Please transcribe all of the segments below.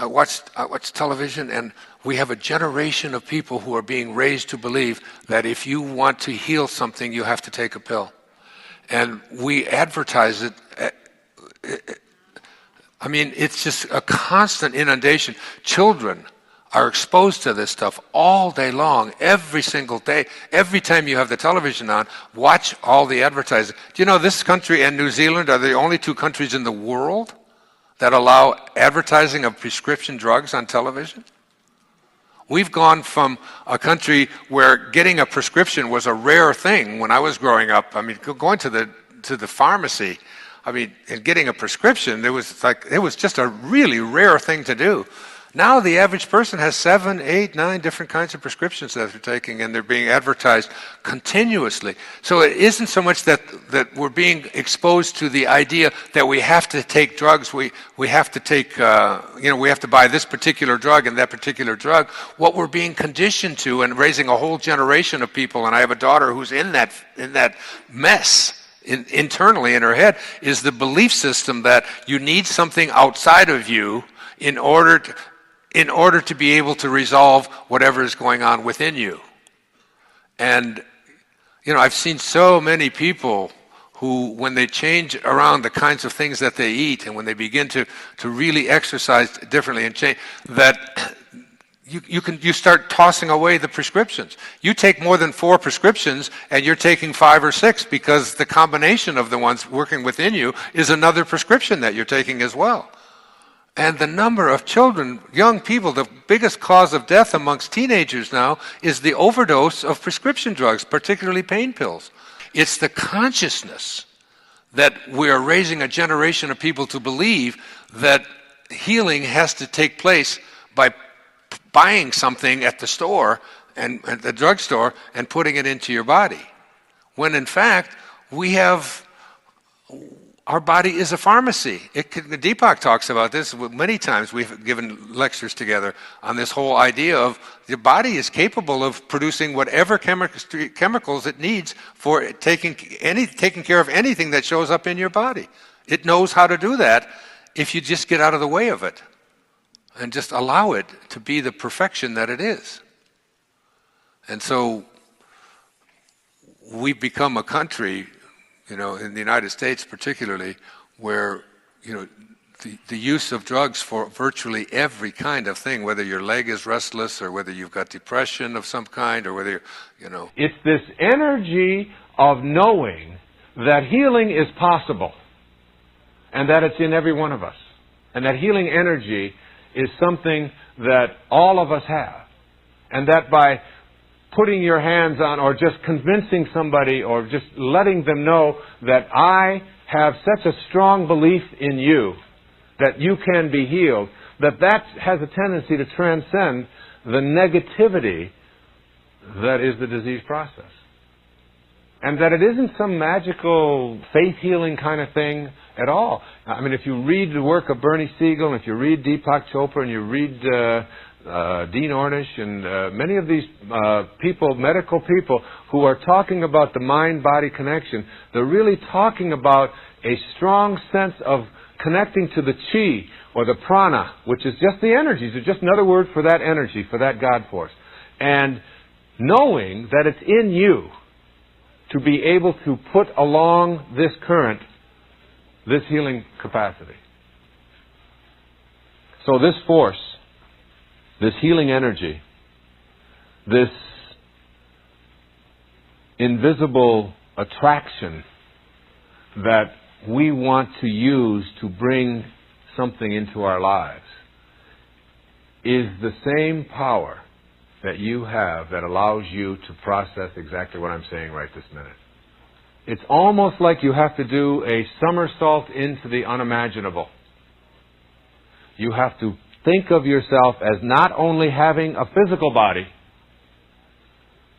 watch television, and we have a generation of people who are being raised to believe that if you want to heal something, you have to take a pill. And we advertise it. I mean, it's just a constant inundation. Children are exposed to this stuff all day long, every single day. Every time you have the television on, watch all the advertising. Do you know this country and New Zealand are the only two countries in the world that allow advertising of prescription drugs on television? We've gone from a country where getting a prescription was a rare thing when I was growing up. I mean, going to the pharmacy, I mean, and getting a prescription, it was just a really rare thing to do. Now the average person has 7, 8, 9 different kinds of prescriptions that they're taking, and they're being advertised continuously. So it isn't so much that we're being exposed to the idea that we have to take drugs, we have to take, we have to buy this particular drug and that particular drug. What we're being conditioned to, and raising a whole generation of people, and I have a daughter who's in that mess internally in her head, is the belief system that you need something outside of you in order to be able to resolve whatever is going on within you. And, I've seen so many people who, when they change around the kinds of things that they eat, and when they begin to really exercise differently and change, that you start tossing away the prescriptions. You take more than 4 prescriptions, and you're taking 5 or 6, because the combination of the ones working within you is another prescription that you're taking as well. And the number of children, young people, the biggest cause of death amongst teenagers now is the overdose of prescription drugs, particularly pain pills. It's the consciousness that we are raising a generation of people to believe that healing has to take place by buying something at the store and at the drugstore and putting it into your body. When in fact, our body is a pharmacy. Deepak talks about this many times. We've given lectures together on this whole idea of the body is capable of producing whatever chemicals it needs for taking care of anything that shows up in your body. It knows how to do that if you just get out of the way of it and just allow it to be the perfection that it is. And so we've become a country, in the United States particularly, where, the use of drugs for virtually every kind of thing, whether your leg is restless or whether you've got depression of some kind or whether, It's this energy of knowing that healing is possible and that it's in every one of us. And that healing energy is something that all of us have. And that by putting your hands on, or just convincing somebody, or just letting them know that I have such a strong belief in you that you can be healed, that has a tendency to transcend the negativity that is the disease process. And that it isn't some magical faith healing kind of thing at all. I mean, if you read the work of Bernie Siegel, and if you read Deepak Chopra, and you read Dean Ornish, and many of these medical people who are talking about the mind-body connection, they're really talking about a strong sense of connecting to the chi, or the prana, which is just the energies. It's just another word for that energy, for that God force. And knowing that it's in you to be able to put along this current, this healing capacity. So this force, this healing energy, this invisible attraction that we want to use to bring something into our lives, is the same power that you have that allows you to process exactly what I'm saying right this minute. It's almost like you have to do a somersault into the unimaginable. You have to think of yourself as not only having a physical body,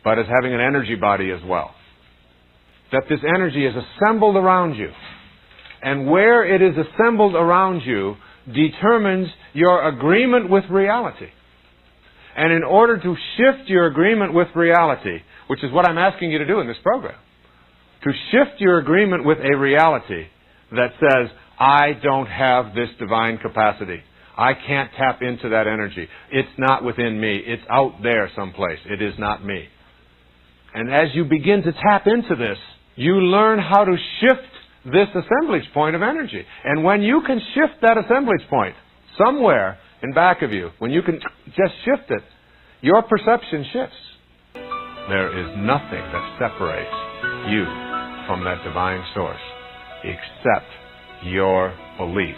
but as having an energy body as well. That this energy is assembled around you. And where it is assembled around you determines your agreement with reality. And in order to shift your agreement with reality, which is what I'm asking you to do in this program, to shift your agreement with a reality that says, I don't have this divine capacity. I can't tap into that energy. It's not within me. It's out there someplace. It is not me. And as you begin to tap into this, you learn how to shift this assemblage point of energy. And when you can shift that assemblage point somewhere in back of you, when you can just shift it, your perception shifts. There is nothing that separates you from that divine source except your belief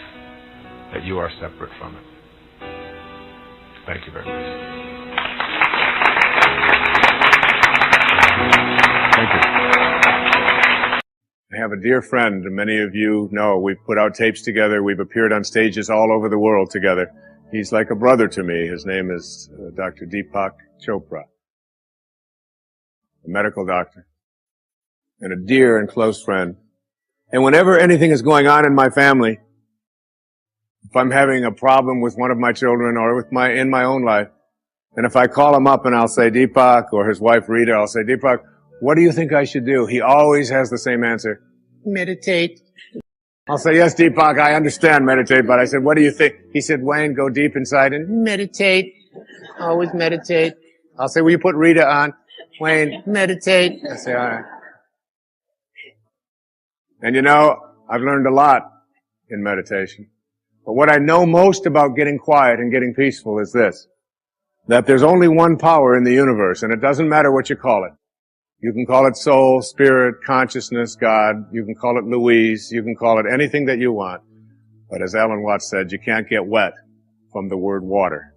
that you are separate from it. Thank you very much. Thank you. I have a dear friend, many of you know, we've put out tapes together, we've appeared on stages all over the world together. He's like a brother to me. His name is Dr. Deepak Chopra, a medical doctor, and a dear and close friend. And whenever anything is going on in my family, if I'm having a problem with one of my children or in my own life, and if I call him up and I'll say, Deepak, or his wife Rita, I'll say, Deepak, what do you think I should do? He always has the same answer. Meditate. I'll say, yes, Deepak, I understand meditate, but I said, what do you think? He said, Wayne, go deep inside and meditate. Always meditate. I'll say, will you put Rita on? Wayne, meditate. I say, all right. And you know, I've learned a lot in meditation. But what I know most about getting quiet and getting peaceful is this, that there's only one power in the universe, and it doesn't matter what you call it. You can call it soul, spirit, consciousness, God. You can call it Louise. You can call it anything that you want. But as Alan Watts said, you can't get wet from the word water.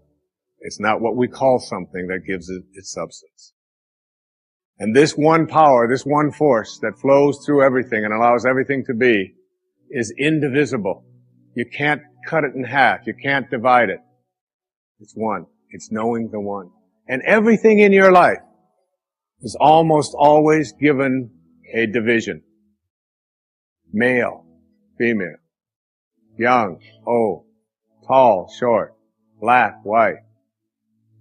It's not what we call something that gives it its substance. And this one power, this one force that flows through everything and allows everything to be is indivisible. You can't cut it in half. You can't divide it. It's one. It's knowing the one. And everything in your life is almost always given a division. Male, female, young, old, tall, short, black, white,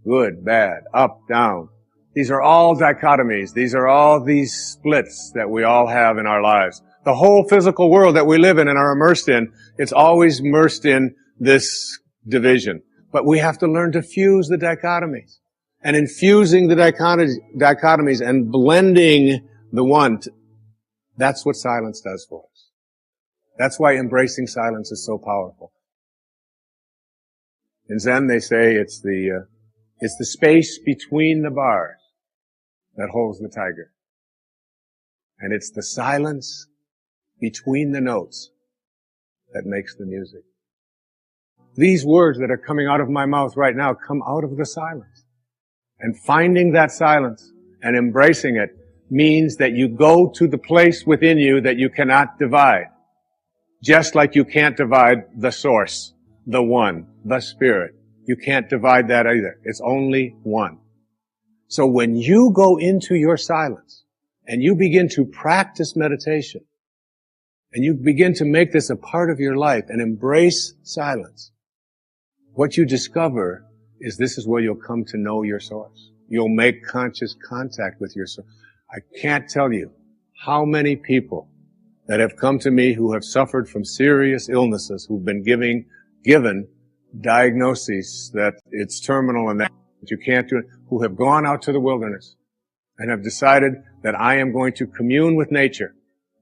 good, bad, up, down. These are all dichotomies. These are all these splits that we all have in our lives. The whole physical world that we live in and are immersed in, it's always immersed in this division. But we have to learn to fuse the dichotomies. And infusing the dichotomies and blending the one, that's what silence does for us. That's why embracing silence is so powerful. In Zen, they say it's the space between the bars that holds the tiger. And it's the silence between the notes that makes the music. These words that are coming out of my mouth right now come out of the silence. And finding that silence and embracing it means that you go to the place within you that you cannot divide. Just like you can't divide the source, the one, the spirit. You can't divide that either. It's only one. So when you go into your silence and you begin to practice meditation and you begin to make this a part of your life and embrace silence, what you discover is this is where you'll come to know your source. You'll make conscious contact with your source. I can't tell you how many people that have come to me who have suffered from serious illnesses, who've been given diagnoses that it's terminal and that you can't do it, who have gone out to the wilderness and have decided that I am going to commune with nature.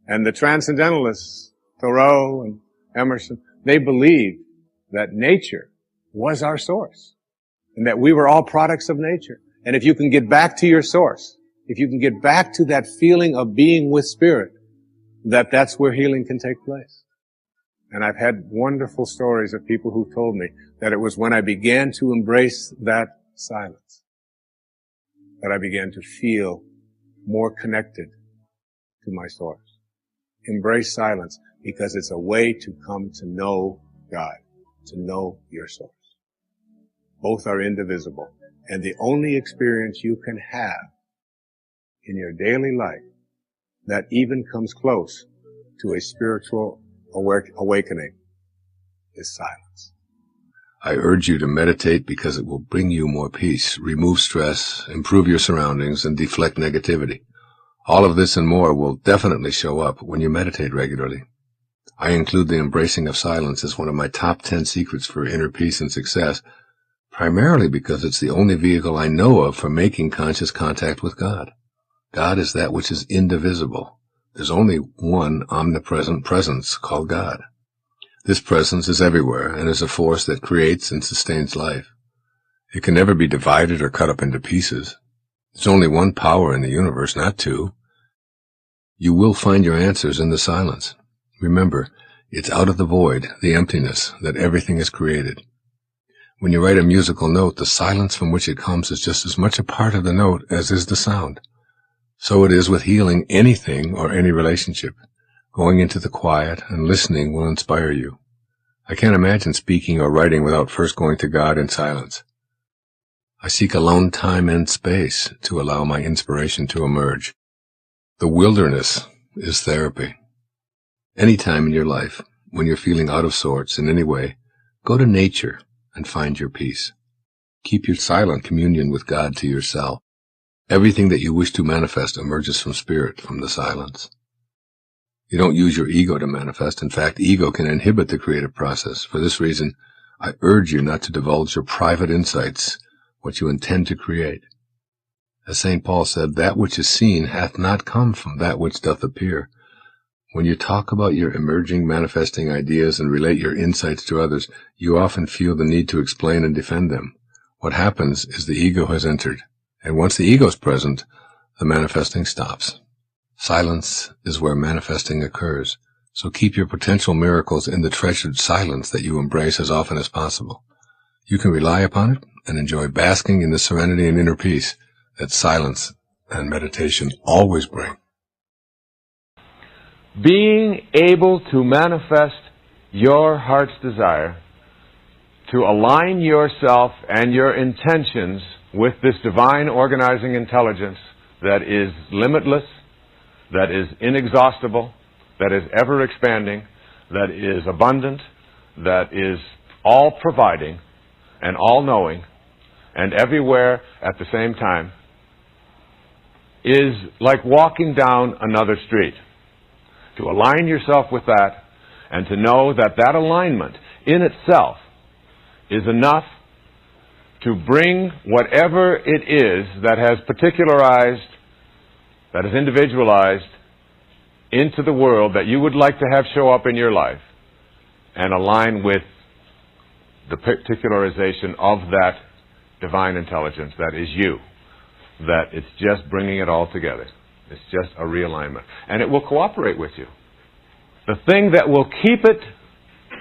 And the transcendentalists, Thoreau and Emerson, they believed that nature was our source and that we were all products of nature. And if you can get back to your source, if you can get back to that feeling of being with spirit, that's where healing can take place. And I've had wonderful stories of people who told me that it was when I began to embrace that silence that I began to feel more connected to my source. Embrace silence because it's a way to come to know God, to know your source. Both are indivisible. And the only experience you can have in your daily life that even comes close to a spiritual awakening is silence. I urge you to meditate because it will bring you more peace, remove stress, improve your surroundings, and deflect negativity. All of this and more will definitely show up when you meditate regularly. I include the embracing of silence as one of my top 10 secrets for inner peace and success, primarily because it's the only vehicle I know of for making conscious contact with God. God is that which is indivisible. There's only one omnipresent presence called God. This presence is everywhere and is a force that creates and sustains life. It can never be divided or cut up into pieces. There's only one power in the universe, not two. You will find your answers in the silence. Remember, it's out of the void, the emptiness, that everything is created. When you write a musical note, the silence from which it comes is just as much a part of the note as is the sound. So it is with healing anything or any relationship. Going into the quiet and listening will inspire you. I can't imagine speaking or writing without first going to God in silence. I seek alone time and space to allow my inspiration to emerge. The wilderness is therapy. Any time in your life, when you're feeling out of sorts in any way, go to nature and find your peace. Keep your silent communion with God to yourself. Everything that you wish to manifest emerges from spirit, from the silence. You don't use your ego to manifest. In fact, ego can inhibit the creative process. For this reason, I urge you not to divulge your private insights, what you intend to create. As St. Paul said, that which is seen hath not come from that which doth appear. When you talk about your emerging, manifesting ideas and relate your insights to others, you often feel the need to explain and defend them. What happens is the ego has entered, and once the ego is present, the manifesting stops. Silence is where manifesting occurs, so keep your potential miracles in the treasured silence that you embrace as often as possible. You can rely upon it and enjoy basking in the serenity and inner peace that silence and meditation always bring. Being able to manifest your heart's desire, to align yourself and your intentions with this divine organizing intelligence that is limitless, that is inexhaustible, that is ever expanding, that is abundant, that is all providing and all knowing and everywhere at the same time, is like walking down another street. To align yourself with that and to know that that alignment in itself is enough to bring whatever it is that has particularized, that is individualized into the world that you would like to have show up in your life and align with the particularization of that divine intelligence that is you. That it's just bringing it all together. It's just a realignment. And it will cooperate with you. The thing that will keep it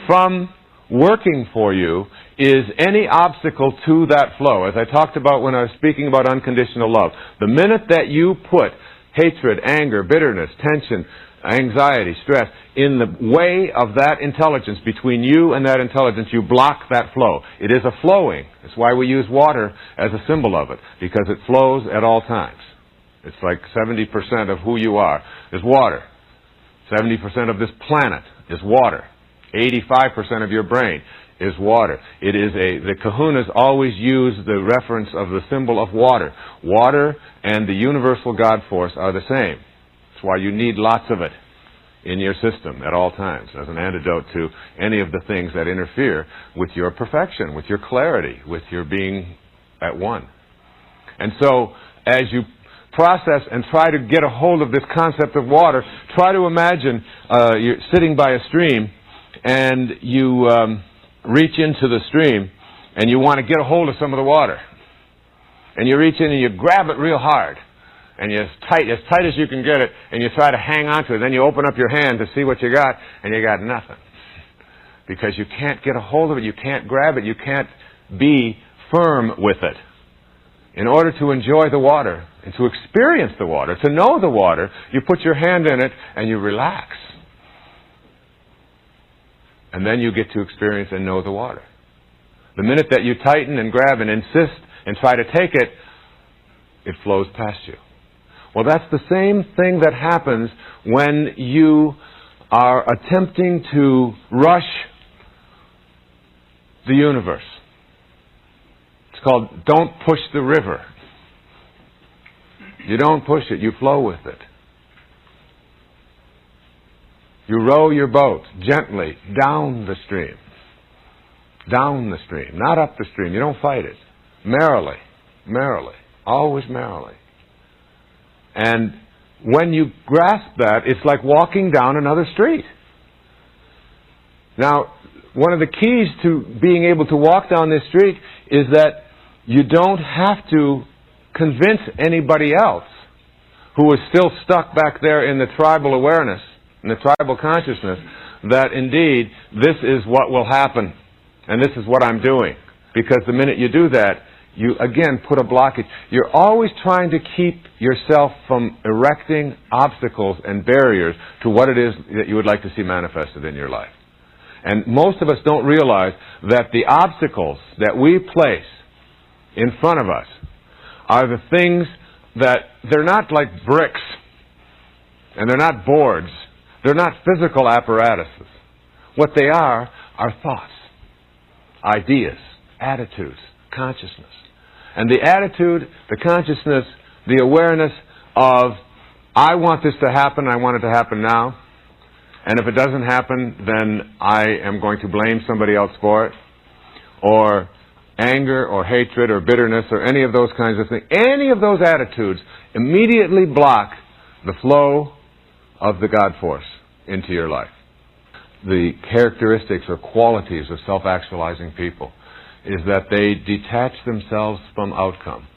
from working for you is any obstacle to that flow. As I talked about when I was speaking about unconditional love. The minute that you put hatred, anger, bitterness, tension, anxiety, stress in the way of that intelligence, between you and that intelligence, you block that flow. It is a flowing. That's why we use water as a symbol of it, because it flows at all times. It's like 70% of who you are is water. 70% of this planet is water. 85% of your brain is water. It is the kahunas always use the reference of the symbol of water. Water and the universal God force are the same. That's why you need lots of it in your system at all times as an antidote to any of the things that interfere with your perfection, with your clarity, with your being at one. And so, as you process and try to get a hold of this concept of water, try to imagine you're sitting by a stream and you reach into the stream and you want to get a hold of some of the water. And you reach in and you grab it real hard. And you as tight as you can get it, and you try to hang on to it. Then you open up your hand to see what you got, and you got nothing. Because you can't get a hold of it, you can't grab it, you can't be firm with it. In order to enjoy the water, and to experience the water, to know the water, you put your hand in it, and you relax. And then you get to experience and know the water. The minute that you tighten and grab and insist and try to take it, it flows past you. Well, that's the same thing that happens when you are attempting to rush the universe. It's called don't push the river. You don't push it, you flow with it. You row your boat gently down the stream. Down the stream, not up the stream. You don't fight it. Merrily, merrily, always merrily. And when you grasp that, it's like walking down another street. Now, one of the keys to being able to walk down this street is that you don't have to convince anybody else who is still stuck back there in the tribal awareness, in the tribal consciousness, that indeed this is what will happen and this is what I'm doing. Because the minute you do that, you again put a blockage. You're always trying to keep yourself from erecting obstacles and barriers to what it is that you would like to see manifested in your life. And most of us don't realize that the obstacles that we place in front of us are the things that they're not like bricks, and they're not boards, they're not physical apparatuses. What they are thoughts, ideas, attitudes, consciousness. And the attitude, the consciousness, the awareness of, I want this to happen, I want it to happen now, and if it doesn't happen, then I am going to blame somebody else for it, or anger or hatred or bitterness or any of those kinds of things. Any of those attitudes immediately block the flow of the God force into your life. The characteristics or qualities of self-actualizing people is that they detach themselves from outcome.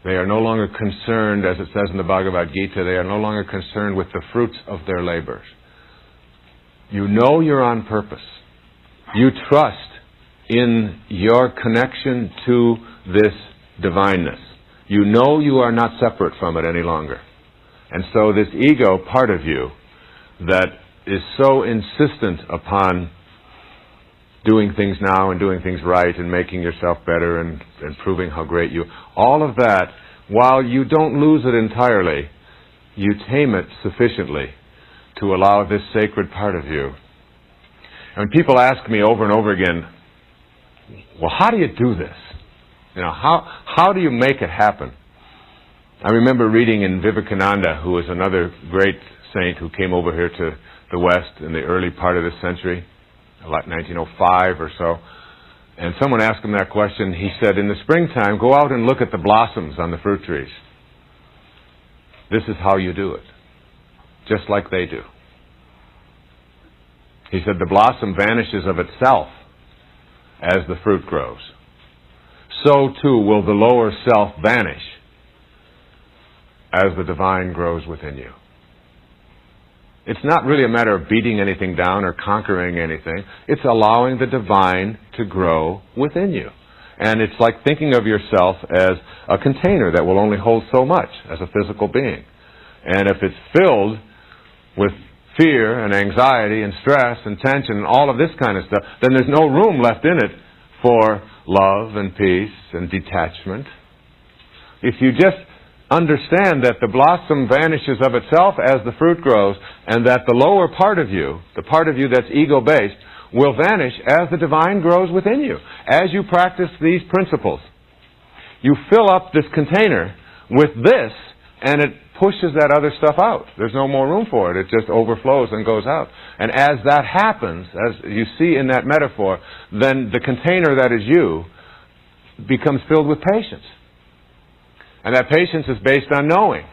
They are no longer concerned, as it says in the Bhagavad Gita, they are no longer concerned with the fruits of their labors. You know you're on purpose. You trust in your connection to this divineness. You know you are not separate from it any longer. And so this ego part of you that is so insistent upon doing things now and doing things right and making yourself better and proving how great you... All of that, while you don't lose it entirely, you tame it sufficiently to allow this sacred part of you. And people ask me over and over again, well, how do you do this? You know, how do you make it happen? I remember reading in Vivekananda, who was another great saint who came over here to the West in the early part of this century, like 1905 or so. And someone asked him that question. He said, in the springtime, go out and look at the blossoms on the fruit trees. This is how you do it. Just like they do. He said, the blossom vanishes of itself as the fruit grows. So too will the lower self vanish as the divine grows within you. It's not really a matter of beating anything down or conquering anything. It's allowing the divine to grow within you. And it's like thinking of yourself as a container that will only hold so much as a physical being. And if it's filled with fear and anxiety and stress and tension and all of this kind of stuff, then there's no room left in it for love and peace and detachment. If you just understand that the blossom vanishes of itself as the fruit grows, and that the lower part of you, the part of you that's ego-based, will vanish as the divine grows within you. As you practice these principles, you fill up this container with this, and it pushes that other stuff out. There's no more room for it. It just overflows and goes out. And as that happens, as you see in that metaphor, then the container that is you becomes filled with patience. And that patience is based on knowing.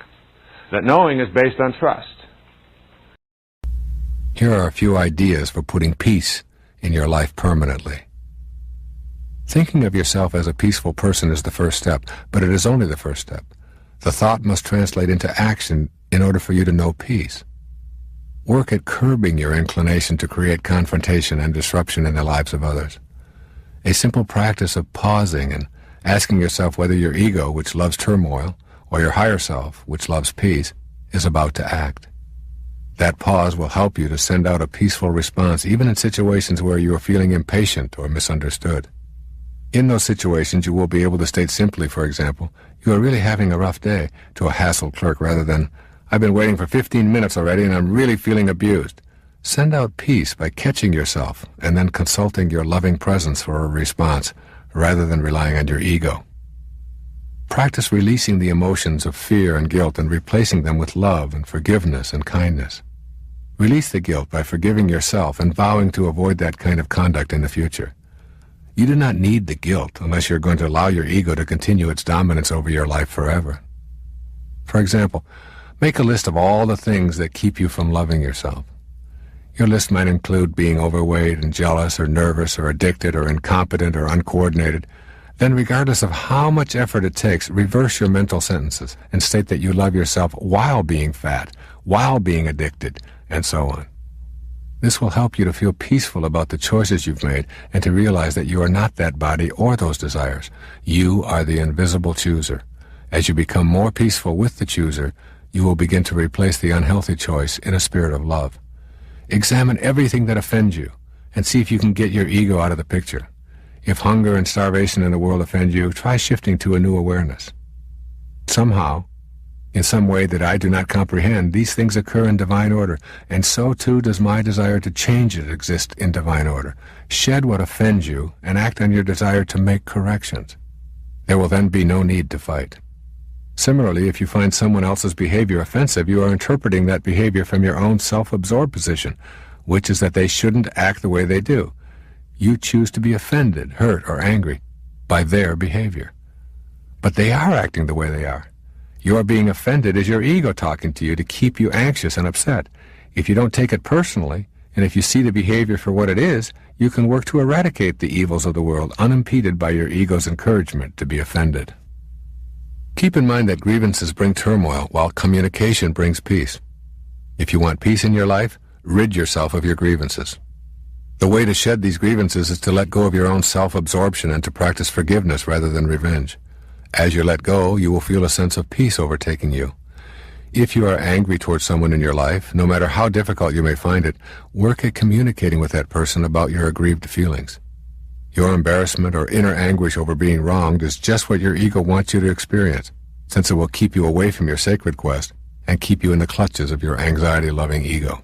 That knowing is based on trust. Here are a few ideas for putting peace in your life permanently. Thinking of yourself as a peaceful person is the first step, but it is only the first step. The thought must translate into action in order for you to know peace. Work at curbing your inclination to create confrontation and disruption in the lives of others. A simple practice of pausing and asking yourself whether your ego, which loves turmoil, or your higher self, which loves peace, is about to act. That pause will help you to send out a peaceful response even in situations where you are feeling impatient or misunderstood. In those situations, you will be able to state simply, for example, you are really having a rough day, to a hassled clerk, rather than, I've been waiting for 15 minutes already and I'm really feeling abused. Send out peace by catching yourself and then consulting your loving presence for a response, rather than relying on your ego. Practice releasing the emotions of fear and guilt and replacing them with love and forgiveness and kindness. Release the guilt by forgiving yourself and vowing to avoid that kind of conduct in the future. You do not need the guilt unless you're going to allow your ego to continue its dominance over your life forever. For example, make a list of all the things that keep you from loving yourself. Your list might include being overweight and jealous or nervous or addicted or incompetent or uncoordinated. Then, regardless of how much effort it takes, reverse your mental sentences and state that you love yourself while being fat, while being addicted, and so on. This will help you to feel peaceful about the choices you've made and to realize that you are not that body or those desires. You are the invisible chooser. As you become more peaceful with the chooser, you will begin to replace the unhealthy choice in a spirit of love. Examine everything that offends you and see if you can get your ego out of the picture. If hunger and starvation in the world offend you, try shifting to a new awareness. Somehow, in some way that I do not comprehend, these things occur in divine order, and so too does my desire to change it exist in divine order. Shed what offends you and act on your desire to make corrections. There will then be no need to fight. Similarly, if you find someone else's behavior offensive, you are interpreting that behavior from your own self-absorbed position, which is that they shouldn't act the way they do. You choose to be offended, hurt, or angry by their behavior. But they are acting the way they are. Your being offended is your ego talking to you to keep you anxious and upset. If you don't take it personally, and if you see the behavior for what it is, you can work to eradicate the evils of the world unimpeded by your ego's encouragement to be offended. Keep in mind that grievances bring turmoil, while communication brings peace. If you want peace in your life, rid yourself of your grievances. The way to shed these grievances is to let go of your own self-absorption and to practice forgiveness rather than revenge. As you let go, you will feel a sense of peace overtaking you. If you are angry towards someone in your life, no matter how difficult you may find it, work at communicating with that person about your aggrieved feelings. Your embarrassment or inner anguish over being wronged is just what your ego wants you to experience, since it will keep you away from your sacred quest and keep you in the clutches of your anxiety-loving ego.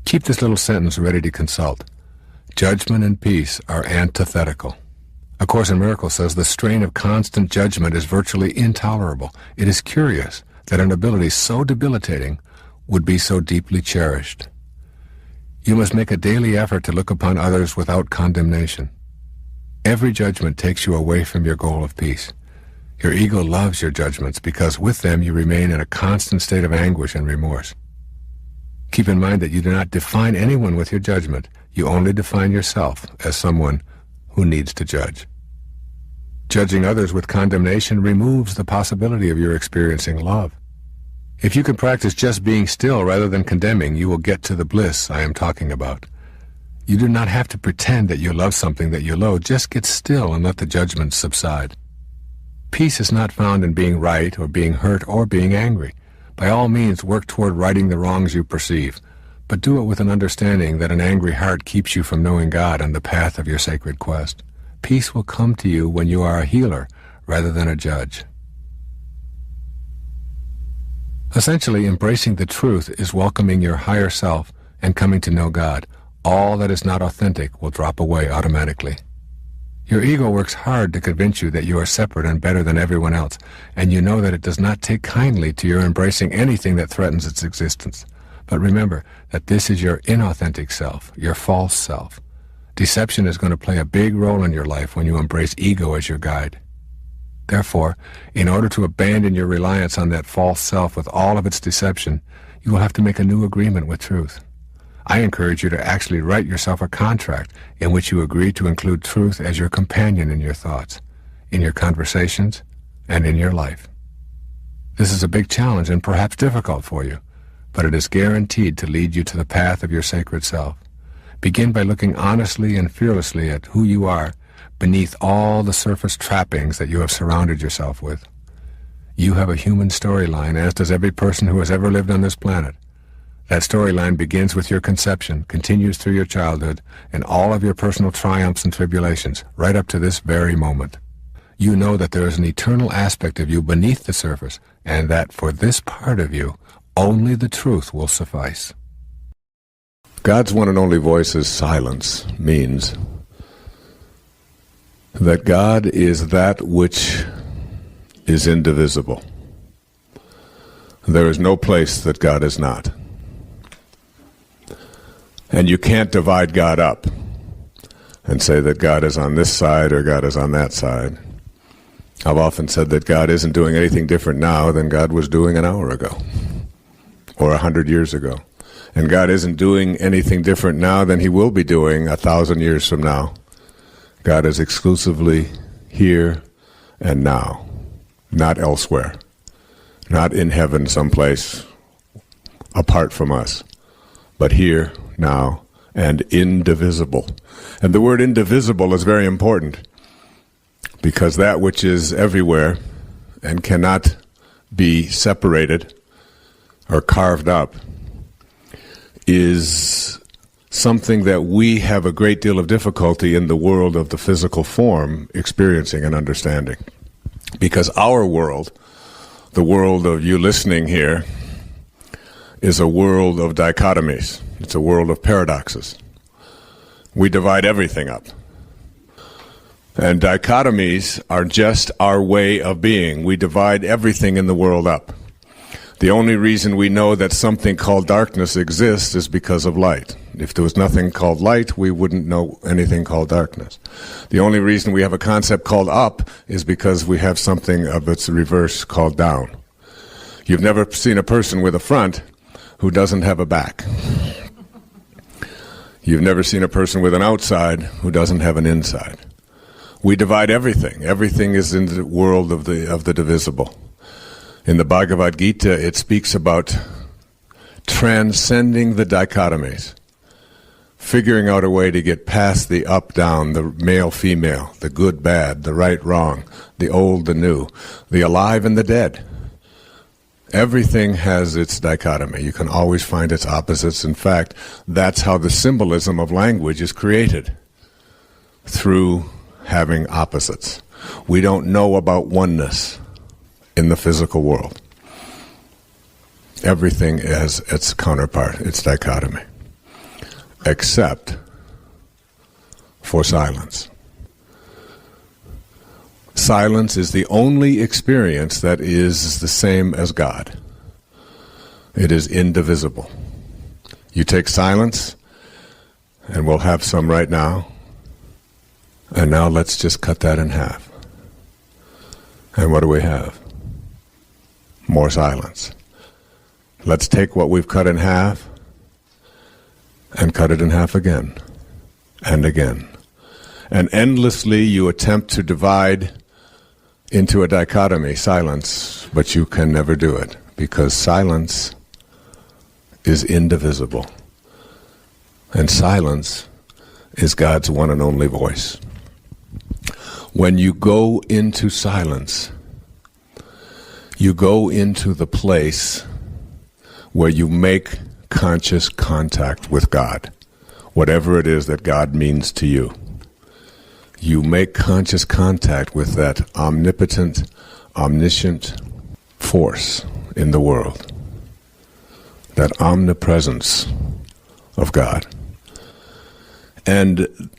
Keep this little sentence ready to consult. Judgment and peace are antithetical. A Course in Miracles says the strain of constant judgment is virtually intolerable. It is curious that an ability so debilitating would be so deeply cherished. You must make a daily effort to look upon others without condemnation. Every judgment takes you away from your goal of peace. Your ego loves your judgments because with them you remain in a constant state of anguish and remorse. Keep in mind that you do not define anyone with your judgment. You only define yourself as someone who needs to judge. Judging others with condemnation removes the possibility of your experiencing love. If you can practice just being still rather than condemning, you will get to the bliss I am talking about. You do not have to pretend that you love something that you loathe. Just get still and let the judgments subside. Peace is not found in being right or being hurt or being angry. By all means, work toward righting the wrongs you perceive, but do it with an understanding that an angry heart keeps you from knowing God and the path of your sacred quest. Peace will come to you when you are a healer rather than a judge. Essentially, embracing the truth is welcoming your higher self and coming to know God. All that is not authentic will drop away automatically. Your ego works hard to convince you that you are separate and better than everyone else, and you know that it does not take kindly to your embracing anything that threatens its existence. But remember that this is your inauthentic self, your false self. Deception is going to play a big role in your life when you embrace ego as your guide. Therefore, in order to abandon your reliance on that false self with all of its deception, you will have to make a new agreement with truth. I encourage you to actually write yourself a contract in which you agree to include truth as your companion in your thoughts, in your conversations, and in your life. This is a big challenge and perhaps difficult for you, but it is guaranteed to lead you to the path of your sacred self. Begin by looking honestly and fearlessly at who you are beneath all the surface trappings that you have surrounded yourself with. You have a human storyline, as does every person who has ever lived on this planet. That storyline begins with your conception, continues through your childhood, and all of your personal triumphs and tribulations, right up to this very moment. You know that there is an eternal aspect of you beneath the surface, and that for this part of you, only the truth will suffice. God's one and only voice's silence means that God is that which is indivisible. There is no place that God is not. And you can't divide God up and say that God is on this side or God is on that side. I've often said that God isn't doing anything different now than God was doing an hour ago or 100 years ago. And God isn't doing anything different now than he will be doing 1,000 years from now. God is exclusively here and now, not elsewhere, not in heaven someplace apart from us, but here, now, and indivisible. And the word indivisible is very important, because that which is everywhere and cannot be separated or carved up is something that we have a great deal of difficulty in the world of the physical form experiencing and understanding. Because our world, the world of you listening here, is a world of dichotomies. It's a world of paradoxes. We divide everything up. And dichotomies are just our way of being. We divide everything in the world up. The only reason we know that something called darkness exists is because of light. If there was nothing called light, we wouldn't know anything called darkness. The only reason we have a concept called up is because we have something of its reverse called down. You've never seen a person with a front who doesn't have a back. You've never seen a person with an outside who doesn't have an inside. We divide everything. Everything is in the world of the divisible. In the Bhagavad Gita, it speaks about transcending the dichotomies, figuring out a way to get past the up-down, the male-female, the good-bad, the right-wrong, the old, the new, the alive and the dead. Everything has its dichotomy. You can always find its opposites. In fact, that's how the symbolism of language is created, through having opposites. We don't know about oneness in the physical world. Everything has its counterpart, its dichotomy, except for silence. Silence is the only experience that is the same as God. It is indivisible. You take silence, and we'll have some right now, and now let's just cut that in half. And what do we have? More silence. Let's take what we've cut in half and cut it in half again and again. And endlessly you attempt to divide into a dichotomy, silence, but you can never do it, because silence is indivisible. And silence is God's one and only voice. When you go into silence, you go into the place where you make conscious contact with God, whatever it is that God means to you. You make conscious contact with that omnipotent, omniscient force in the world, that omnipresence of God. And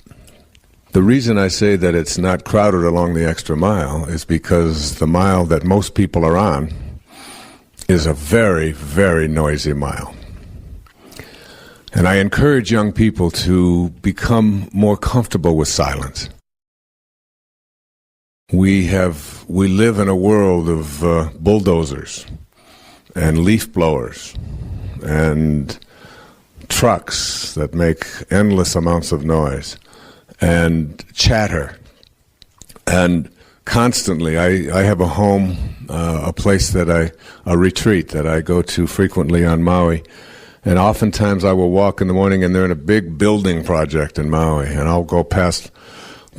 the reason I say that it's not crowded along the extra mile is because the mile that most people are on is a very, very noisy mile. And I encourage young people to become more comfortable with silence. We live in a world of bulldozers and leaf blowers and trucks that make endless amounts of noise and chatter. And constantly, I have a home, a place a retreat that I go to frequently on Maui. And oftentimes I will walk in the morning and they're in a big building project in Maui. And I'll go past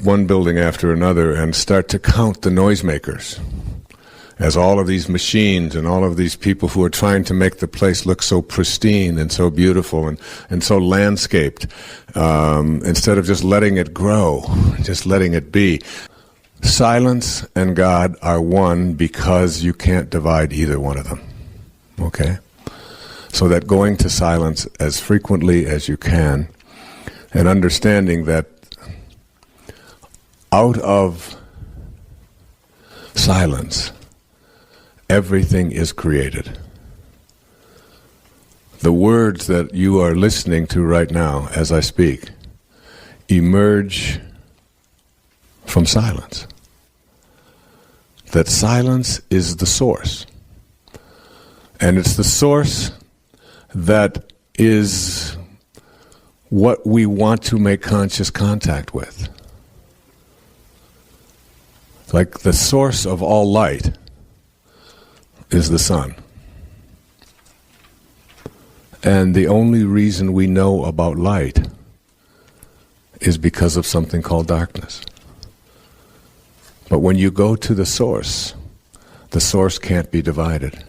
one building after another and start to count the noisemakers, as all of these machines and all of these people who are trying to make the place look so pristine and so beautiful and so landscaped, instead of just letting it grow, just letting it be. Silence and God are one because you can't divide either one of them. Okay? So that going to silence as frequently as you can, and understanding that out of silence everything is created. The words that you are listening to right now as I speak emerge from silence. That silence is the source. And it's the source that is what we want to make conscious contact with. Like the source of all light is the sun. And the only reason we know about light is because of something called darkness. But when you go to the source can't be divided.